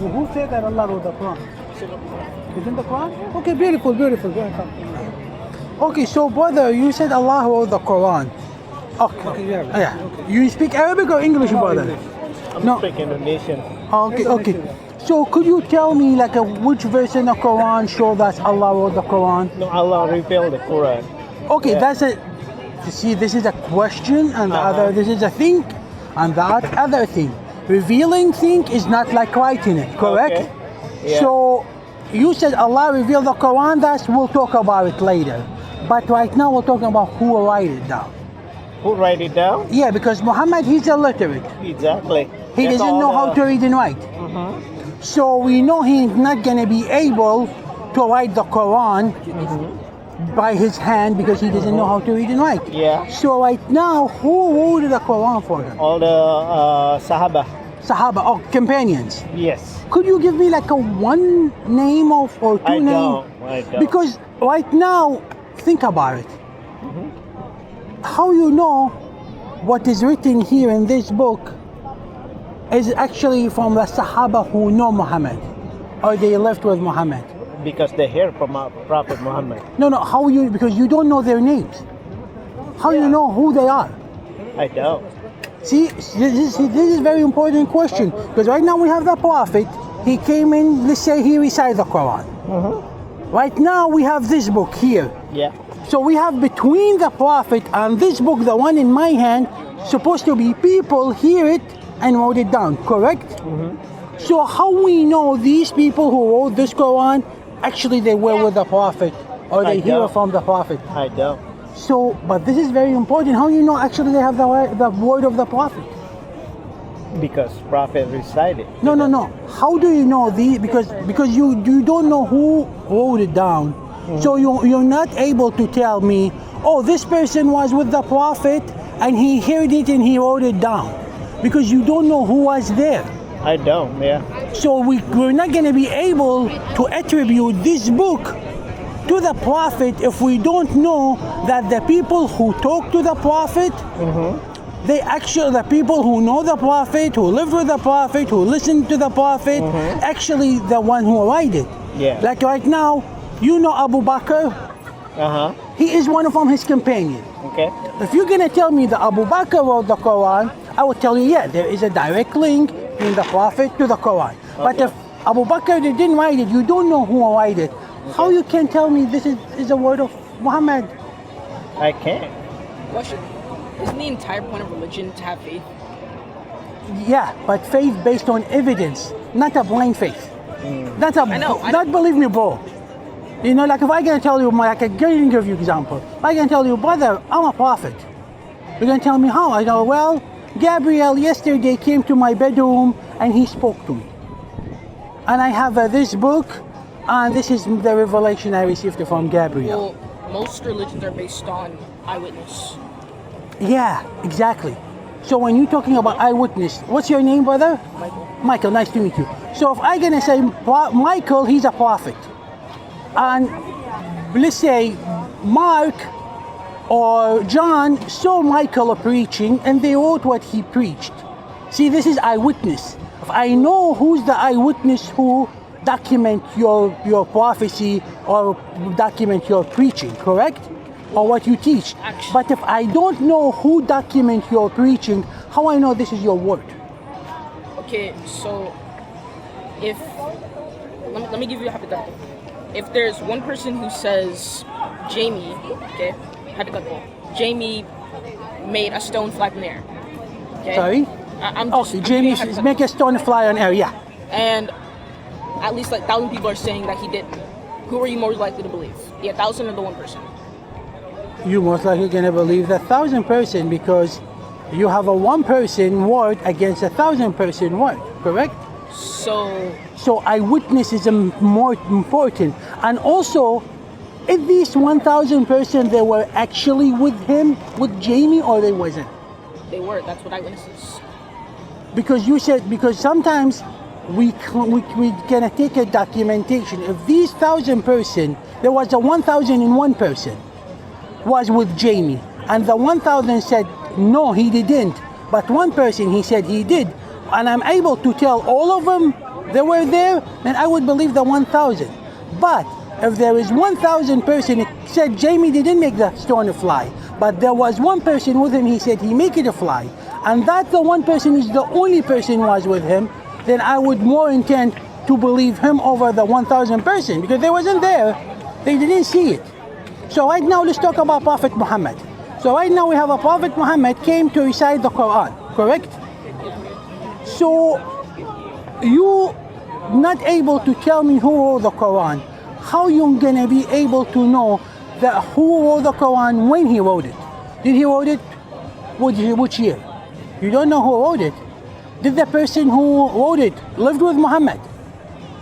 Who said that Allah wrote the Quran? It's in the Quran? Okay, beautiful. Go ahead. Okay, so brother, you said Allah wrote the Quran. Okay, yeah. Okay. You speak Arabic or English, brother? I'm speaking Indonesian. Okay. So could you tell me like which verse in the Quran show that Allah wrote the Quran? No, Allah revealed the Quran. Okay, that's it. You see, this is a question, and the other, this is a thing, and that other thing. Revealing thing is not like writing it, correct? Okay. Yeah. So you said Allah revealed the Quran. We'll talk about it later. But right now we're talking about who write it down. Who write it down? Yeah, because Muhammad, he's illiterate. Exactly. He doesn't know how to read and write. So we know he's not going to be able to write the Quran by his hand because he doesn't know how to read and write. Yeah. So right now, who wrote the Quran for him? All the Sahaba. Sahaba, companions. Yes. Could you give me like a one name or two names? I don't. Because right now, think about it. How you know what is written here in this book is actually from the Sahaba who know Muhammad, or they lived with Muhammad? Because they hear from our Prophet Muhammad. No, because you don't know their names. How you know who they are? I don't. See, this is a very important question, because right now we have the Prophet. He came in, let's say he recited the Quran. Right now we have this book here. Yeah. So we have between the Prophet and this book, the one in my hand, supposed to be people hear it and wrote it down, correct? So how we know these people who wrote this Quran, actually they were with the Prophet, or they hear from the Prophet? I don't. So, but this is very important. How you know actually they have the word of the Prophet? Because Prophet recited. No. How do you know these? Because you don't know who wrote it down. So you're not able to tell me, oh, this person was with the Prophet and he heard it and he wrote it down, because you don't know who was there. I don't. Yeah. So we're not going to be able to attribute this book to the Prophet if we don't know that the people who talk to the Prophet, the people who know the Prophet, who lived with the Prophet, who listened to the Prophet, actually the one who write it. Yeah. Like right now, you know Abu Bakr? He is one of his companions. Okay. If you're gonna tell me that Abu Bakr wrote the Quran, I will tell you, yeah, there is a direct link in the Prophet to the Quran. But if Abu Bakr didn't write it, you don't know who wrote it. How you can tell me this is a word of Muhammad? I can't. Question. Isn't the entire point of religion to have faith? Yeah, but faith based on evidence, not a blind faith. That's a, I know. Not believe me, bro. You know, like if I can tell you, like a great interview example, I can tell you, brother, I'm a prophet. You're gonna tell me how? I go, well, Gabriel yesterday came to my bedroom and he spoke to me. And I have this book, and this is the revelation I received from Gabriel. Well, most religions are based on eyewitness. Yeah, exactly. So when you're talking about eyewitness, what's your name, brother? Michael. Michael, nice to meet you. So if I'm gonna say Michael, he's a prophet. And let's say Mark or John saw Michael preaching and they wrote what he preached. See, this is eyewitness. If I know who's the eyewitness who document your prophecy or document your preaching, correct? Or what you teach. But if I don't know who document your preaching, how I know this is your word? Okay, so if let me give you a hypothetical. If there's one person who says Jamie, okay, hypothetical, Jamie made a stone fly in the air. Okay? Sorry? Jamie make a stone fly on air, yeah. And at least like 1,000 people are saying that he didn't. Who are you more likely to believe? The 1,000 or the one person? You most likely gonna believe the 1,000 person, because you have a one person word against 1,000 person word, correct? So eyewitness is more important. And also, if these 1,000 person, they were actually with him, with Jamie, or they wasn't? They were. That's what eyewitnesses. Because you said, because sometimes we gonna take a documentation. If these 1,000 person, there was a 1,001 person was with Jamie, and the 1,000 said no, he didn't, but one person he said he did, and I'm able to tell all of them they were there, then I would believe the 1,000. But if there is 1,000 person, it said Jamie didn't make the stone fly, but there was one person with him, he said he make it a fly, and that the one person is the only person who was with him, then I would more intend to believe him over the 1,000 person, because they wasn't there, they didn't see it. So right now let's talk about Prophet Muhammad. So right now we have a Prophet Muhammad came to recite the Quran, correct? So you not able to tell me who wrote the Quran. How you gonna be able to know that who wrote the Quran when he wrote it? Did he wrote it? Which year? You don't know who wrote it. Did the person who wrote it lived with Muhammad?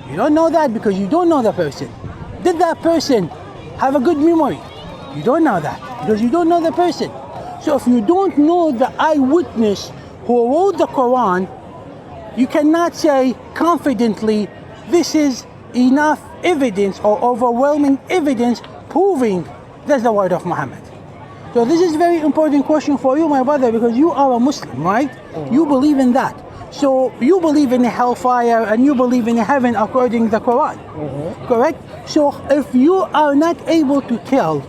You don't know that because you don't know the person. Did that person have a good memory? You don't know that because you don't know the person. So if you don't know the eyewitness who wrote the Quran, you cannot say confidently, this is enough evidence or overwhelming evidence proving that's the word of Muhammad. So this is very important question for you, my brother, because you are a Muslim, right? You believe in that. So you believe in the hellfire and you believe in heaven according to the Quran, correct? So if you are not able to tell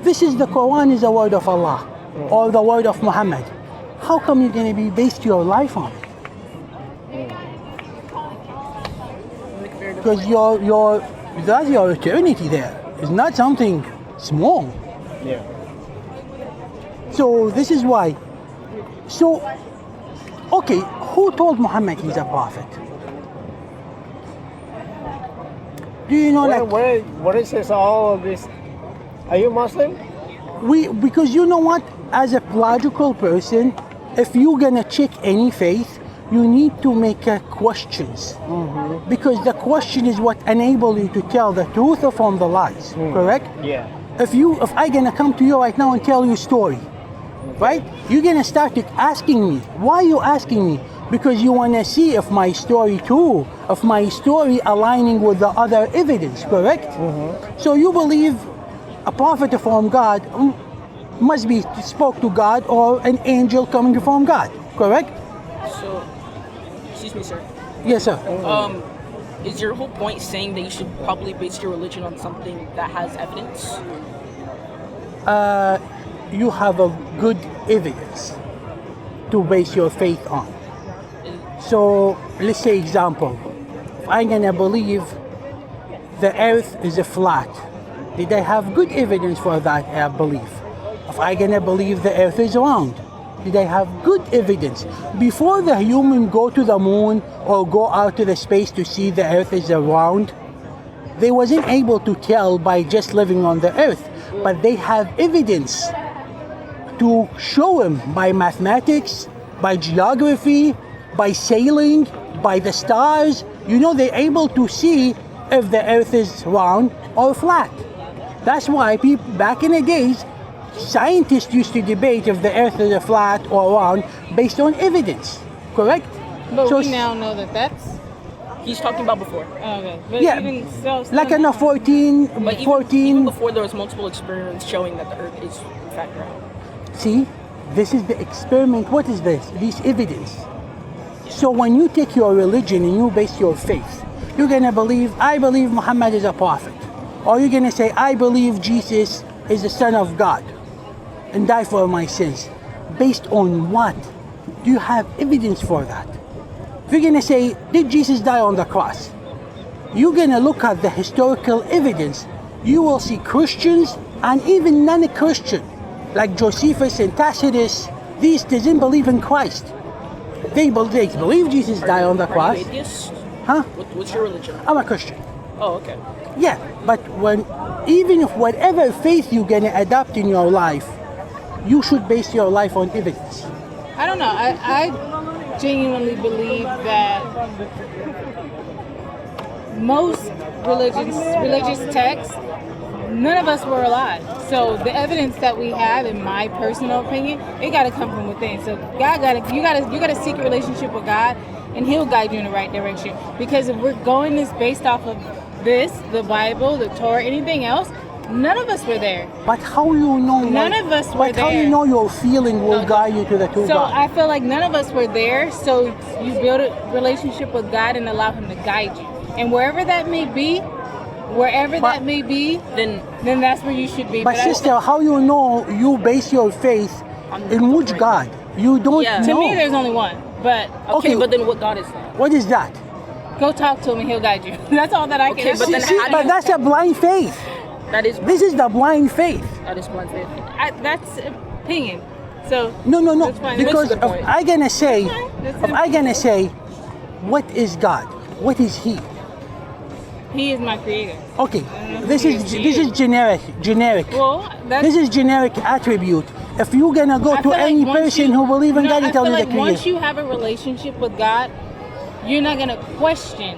this is the Quran is the word of Allah or the word of Muhammad, how come you're going to be based your life on it? Because that's your eternity there. It's not something small. Yeah. So this is why. So, okay, who told Muhammad he's a prophet? Do you know What is this all of this? Are you Muslim? because you know what? As a logical person, if you're gonna check any faith, you need to make questions, because the question is what enables you to tell the truth from the lies. Correct? Yeah. If I gonna come to you right now and tell you a story, right? You're gonna start asking me. Why are you asking me? Because you wanna see if my story true, if my story aligning with the other evidence. Correct? So you believe a prophet from God must be spoke to God or an angel coming from God. Correct? So, excuse me, sir. Yes, sir. Is your whole point saying that you should probably base your religion on something that has evidence? You have a good evidence to base your faith on. So let's say example, if I'm gonna believe the earth is a flat, did I have good evidence for that belief? If I'm gonna believe the earth is round, did I have good evidence? Before the human go to the moon or go out to the space to see the earth is round, they wasn't able to tell by just living on the earth, but they have evidence to show them by mathematics, by geography, by sailing, by the stars. You know, they're able to see if the earth is round or flat. That's why people back in the days, scientists used to debate if the earth is flat or round based on evidence, correct? But So we now know that that's He's talking about before. okay. But yeah, even so, like in a 14, But even before, there was multiple experiments showing that the Earth is in fact round. see, this is the experiment. What is this? This evidence. So when you take your religion and you base your faith, you're gonna believe, I believe Muhammad is a prophet. Or you're gonna say, I believe Jesus is the Son of God and died for my sins. Based on what? Do you have evidence for that? If you're gonna say, did Jesus die on the cross? You're gonna look at the historical evidence. You will see Christians and even non-Christian, like Josephus and Tacitus, these didn't believe in Christ. They believe Jesus died on the Are cross. you atheist? Huh? What's your religion? I'm a Christian. Oh, okay. Yeah, but even if whatever faith you're gonna adopt in your life, you should base your life on evidence. I don't know. I genuinely believe that most religious texts, none of us were alive. So the evidence that we have, in my personal opinion, it got to come from within. So you got a secret relationship with God, and He'll guide you in the right direction. Because if we're going this based off of this, the Bible, the Torah, anything else, None of us were there. But how you know? None of us were But how you there. know your feeling will guide you to the true So God? I feel like none of us were there. So you build a relationship with God and allow Him to guide you. And wherever that may be, Then then that's where you should be. But sister, how you know you base your faith in which God? You don't Yeah. know. to me, there's only one. But okay, Okay. but then what God is that? What is that? go talk to Him and He'll guide you. That's all that I Okay, can. but then See, how do but you- that's a blind faith. That is This is the blind faith. blind faith. That's opinion. So No. That's fine. Because That's the if point. I gonna say, That's if I gonna say, what is God? What is He? He is my creator. Okay, know this who is He this is. is generic. Well, that's This is generic attribute. If you're gonna go I to feel like any once person you- who believes in no, God I and tell feel you like the once creator. you have a relationship with God, you're not gonna question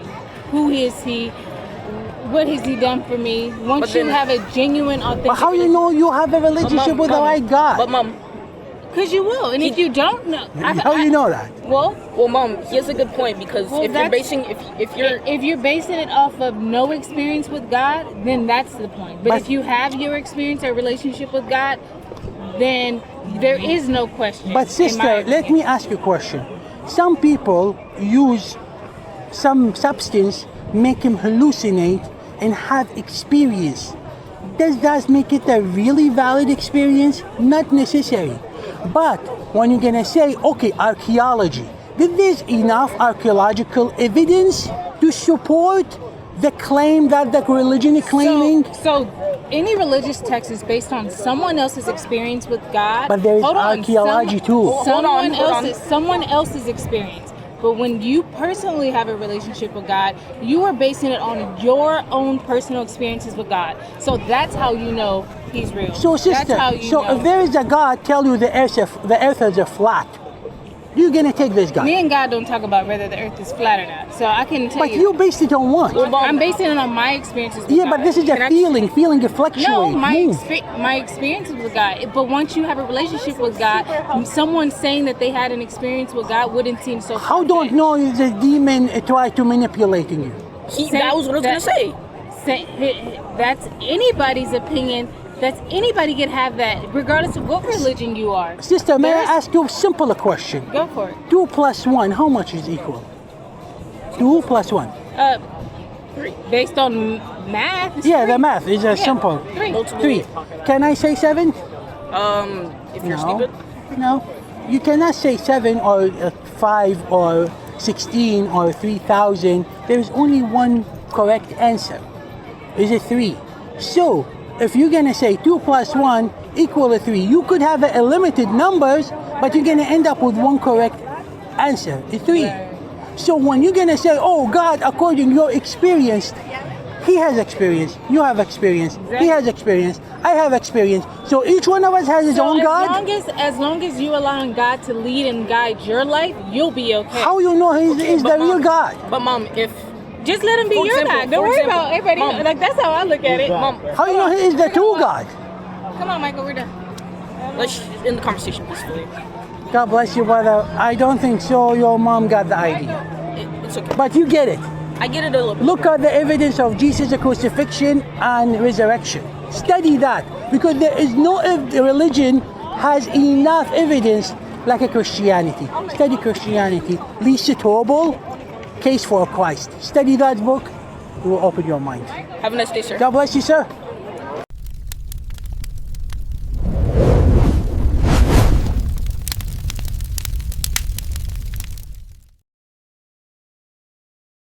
who is He, what has He done for me. Once But you then- have a genuine, authentic. But how you know you have a relationship with the right God? But mom, Because you will, and if you don't know, How you know that? Well, well, mom, he has a good point because Well, if you're that's- basing, if you're if you're basing it off of no experience with God, then that's the point. But But- if you have your experience or relationship with God, then there is no question. But in sister, my let opinion. me ask you a question. Some people use some substance, make him hallucinate and have experience. Does that make it a really valid experience? Not necessary. But when you're gonna say, okay, archaeology, then there's enough archaeological evidence to support the claim that the religion is claiming. So any religious text is based on someone else's experience with God. But there is Hold on, archaeology too. Someone else's experience. But when you personally have a relationship with God, you are basing it on your own personal experiences with God. So that's how you know He's real. So that's sister, how you so know. if there is a God tell you the earth is a flat, you're gonna take this God. Me and God don't talk about whether the earth is flat or not. So I can tell But you based it on what? I'm basing it on my experiences with Yeah, God. but this is Can a I- feeling it fluctuates. No, move. my experiences with God. But once you have a relationship with God, someone saying that they had an experience with God wouldn't seem so. How don't know if the demon try to manipulating you? that was what I was gonna say. That's anybody's opinion. That's anybody can have that, regardless of what religion you are. Sister, may I There's- ask you a simple question? Go for it. 2 plus 1, how much is equal? 2 plus 1. Based on math. it's Yeah, three. the math is simple. Three. Multiple 3. Can I say 7? If you're No. stupid, No. You cannot say 7 or 5 or 16 or 3,000. There is only one correct answer. Is it 3? So, if you're gonna say 2 plus 1 equal to 3, you could have a limited numbers, but you're gonna end up with one correct answer. It's 3. So when you're gonna say, oh God, according to your experience, he has experience, you have experience, he has experience, I have experience. So each one of us has his own God. As long as you allowing God to lead and guide your life, you'll be okay. How you know he's the but real Mom- God? But mom, if Just let him be For your example- God. Don't for worry example, about everybody. Mom. Like that's how I look at it. mom, How you know he is the true God? Come on, Michael, we're done. let's end the conversation peacefully. God bless you, brother. I don't think so. Your mom got the idea. It's okay. But you get it. I get it a little bit. Look at the evidence of Jesus' crucifixion and resurrection. Study that. Because there is no religion has enough evidence like a Christianity. Study Christianity. Lisa Tobel, Case for Christ. Study that book. It will open your mind. Have a nice day, sir. God bless you, sir.